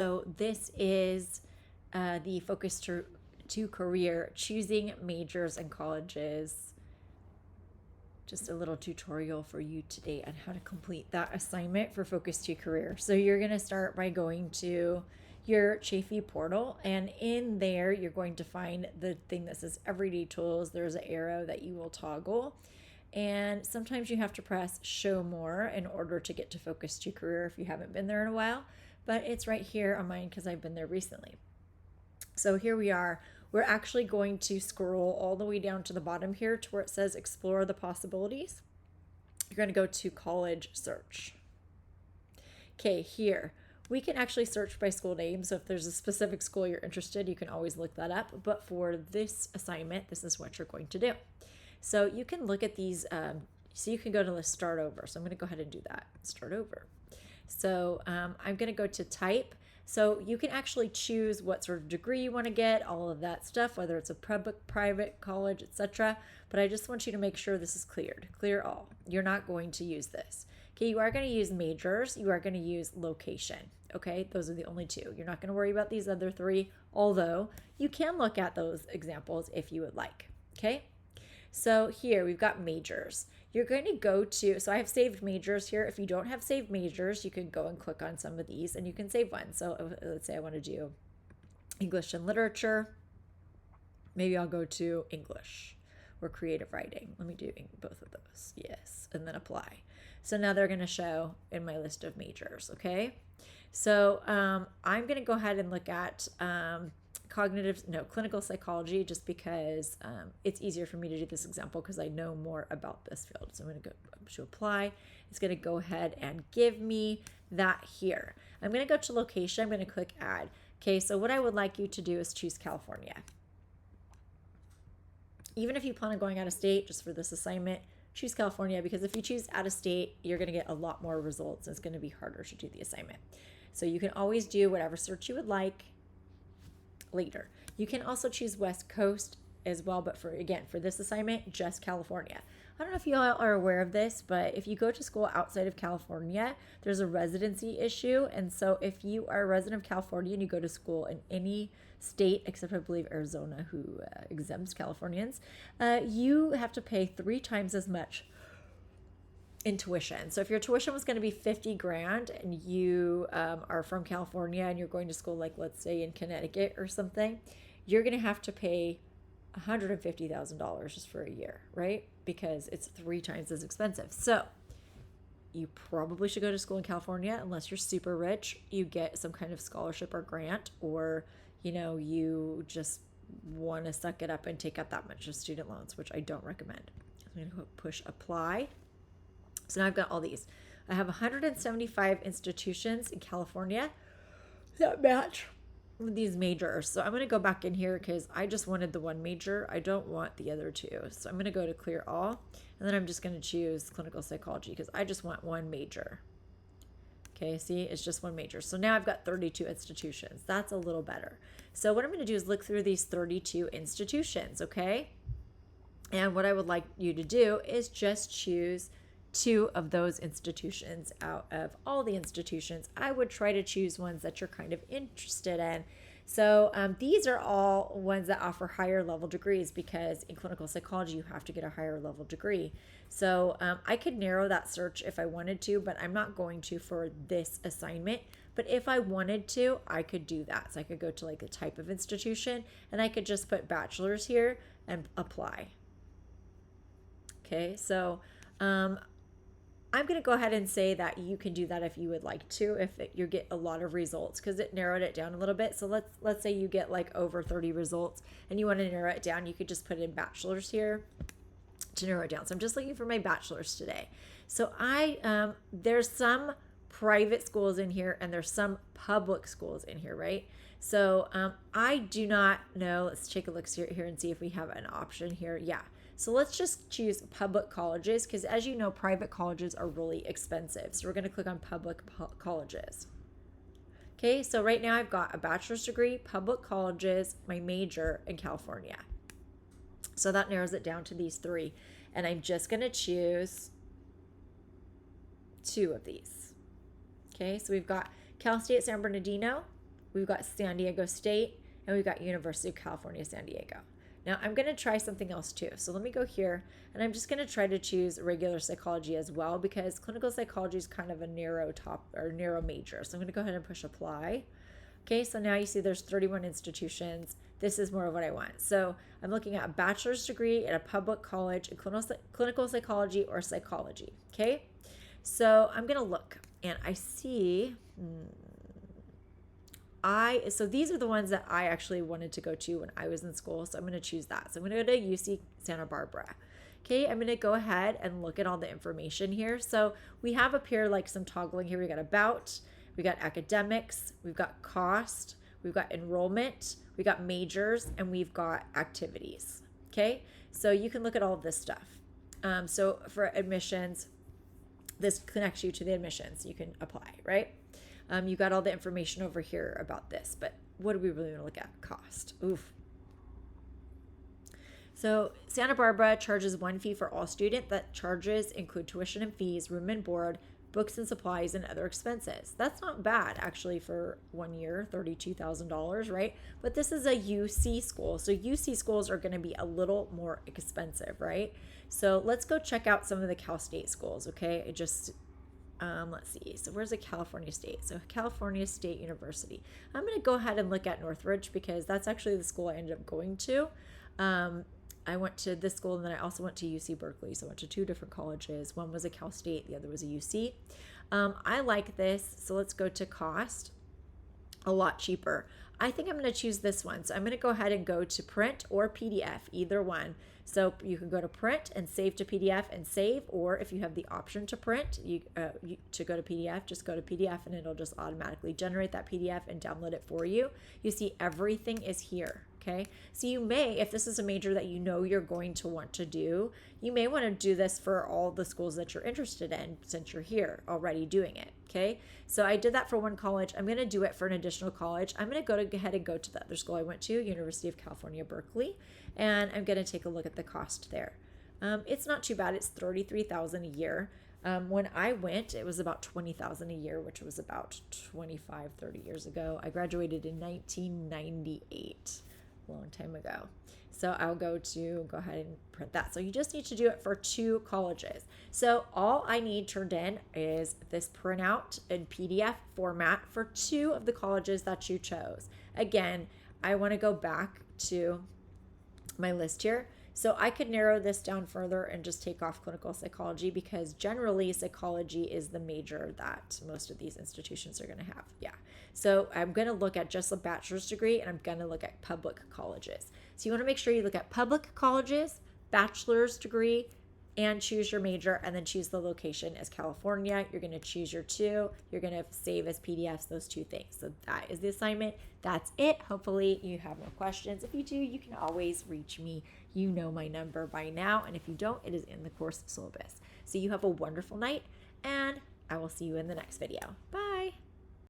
So this is the Focus2Career choosing majors and colleges. Just a little tutorial for you today on how to complete that assignment for Focus2Career. So you're going to start by going to your Chafee portal, and in there you're going to find the thing that says Everyday Tools. There's an arrow that you will toggle, and sometimes you have to press Show More in order to get to Focus2Career if you haven't been there in a while, but it's right here on mine because I've been there recently. So here we are. We're actually going to scroll all the way down to the bottom here to where it says Explore the Possibilities. You're going to go to College Search. Okay, here we can actually search by school name. So if there's a specific school you're interested, you can always look that up. But for this assignment, this is what you're going to do. So you can look at these. So you can go to the Start Over. So I'm going to go ahead and do that. Start over. So I'm going to go to Type. So you can actually choose what sort of degree you want to get, all of that stuff, whether it's a public, private, college, etc. But I just want you to make sure this is cleared. Clear all. You're not going to use this. Okay, you are going to use majors. You are going to use location. Okay, those are the only two. You're not going to worry about these other three, although you can look at those examples if you would like. Okay, so here we've got majors. You're going to go to, so I have saved majors here. If you don't have saved majors, you can go and click on some of these and you can save one. So let's say I want to do English and literature. Maybe I'll go to English or creative writing. Let me do both of those. Yes. And then apply. So now they're going to show in my list of majors. Okay. So I'm going to go ahead and look at clinical psychology, just because it's easier for me to do this example because I know more about this field. So I'm going to go to apply. It's going to go ahead and give me that here. I'm going to go to location. I'm going to click add. Okay, so what I would like you to do is choose California. Even if you plan on going out of state, just for this assignment, choose California, because if you choose out of state, you're going to get a lot more results. It's going to be harder to do the assignment. So you can always do whatever search you would like later. You can also choose West Coast as well, but for this assignment, just California. I don't know if you all are aware of this, but if you go to school outside of California, there's a residency issue. And so if you are a resident of California and you go to school in any state, except I believe Arizona, who exempts Californians, you have to pay 3 times as much in tuition. So if your tuition was going to be $50,000 and you are from California and you're going to school, like let's say in Connecticut or something, you're going to have to pay $150,000 just for a year, right? Because it's 3 times as expensive. So you probably should go to school in California unless you're super rich. You get some kind of scholarship or grant, or you just want to suck it up and take out that much of student loans, which I don't recommend. I'm going to push apply. So now I've got all these. I have 175 institutions in California that match with these majors. So I'm going to go back in here because I just wanted the one major. I don't want the other two. So I'm going to go to clear all. And then I'm just going to choose clinical psychology because I just want one major. Okay, see, it's just one major. So now I've got 32 institutions. That's a little better. So what I'm going to do is look through these 32 institutions, okay? And what I would like you to do is just choose 2 of those institutions out of all the institutions. I would try to choose ones that you're kind of interested in. So these are all ones that offer higher level degrees, because in clinical psychology, you have to get a higher level degree. So I could narrow that search if I wanted to, but I'm not going to for this assignment. But if I wanted to, I could do that. So I could go to like the type of institution and I could just put bachelor's here and apply. Okay, so I'm going to go ahead and say that you can do that if you would like to, if you get a lot of results, because it narrowed it down a little bit. So let's say you get like over 30 results and you want to narrow it down. You could just put in bachelor's here to narrow it down. So I'm just looking for my bachelor's today. So there's some private schools in here and there's some public schools in here, right? So I do not know. Let's take a look here and see if we have an option here. Yeah. So let's just choose public colleges, because as you know, private colleges are really expensive. So we're going to click on public colleges. Okay, so right now I've got a bachelor's degree, public colleges, my major in California. So that narrows it down to these 3. And I'm just going to choose 2 of these. Okay, so we've got Cal State San Bernardino we've got San Diego State, and we've got University of California, San Diego. Now I'm going to try something else too. So let me go here, and I'm just going to try to choose regular psychology as well, because clinical psychology is kind of a narrow major. So I'm going to go ahead and push apply. Okay, so now you see there's 31 institutions. This is more of what I want. So I'm looking at a bachelor's degree at a public college in clinical psychology or psychology. Okay, so I'm going to look, and I see... so these are the ones that I actually wanted to go to when I was in school. So I'm going to choose that. So I'm going to go to UC Santa Barbara. Okay, I'm going to go ahead and look at all the information here. So we have up here like some toggling here. We got about, we got academics, we've got cost, we've got enrollment, we got majors, and we've got activities. Okay, so you can look at all of this stuff. So for admissions, this connects you to the admissions. You can apply, right? You got all the information over here about this, but what do we really want to look at? Cost. Oof. So Santa Barbara charges one fee for all student. That charges include tuition and fees, room and board, books and supplies, and other expenses. That's not bad actually for 1 year, $32,000, right? But this is a UC school. So UC schools are going to be a little more expensive, right? So let's go check out some of the Cal State schools, okay? Let's see. So where's the California State? So California State University. I'm going to go ahead and look at Northridge because that's actually the school I ended up going to. I went to this school, and then I also went to UC Berkeley. So I went to two different colleges. One was a Cal State, the other was a UC. I like this. So let's go to cost. A lot cheaper. I think I'm going to choose this one. So I'm going to go ahead and go to print or PDF, either one. So you can go to print and save to PDF and save, or if you have the option to print, to go to PDF, just go to PDF and it'll just automatically generate that PDF and download it for you. You see everything is here. Okay, so you may, if this is a major that you know you're going to want to do, you may want to do this for all the schools that you're interested in since you're here already doing it. Okay, so I did that for one college. I'm going to do it for an additional college. I'm going to go ahead and go to the other school I went to, University of California, Berkeley, and I'm going to take a look at the cost there. It's not too bad. It's $33,000 a year. When I went, it was about $20,000 a year, which was about 30 years ago. I graduated in 1998. Long time ago. So I'll go ahead and print that. So you just need to do it for two colleges. So all I need turned in is this printout in PDF format for two of the colleges that you chose. Again, I want to go back to my list here. So I could narrow this down further and just take off clinical psychology, because generally psychology is the major that most of these institutions are going to have. Yeah. So I'm going to look at just a bachelor's degree, and I'm going to look at public colleges. So you want to make sure you look at public colleges, bachelor's degree, and choose your major, and then choose the location as California. You're going to choose your two. You're going to save as PDFs, those two things. So that is the assignment. That's it. Hopefully you have more questions. If you do, you can always reach me. You know my number by now. And if you don't, it is in the course syllabus. So you have a wonderful night, and I will see you in the next video. Bye.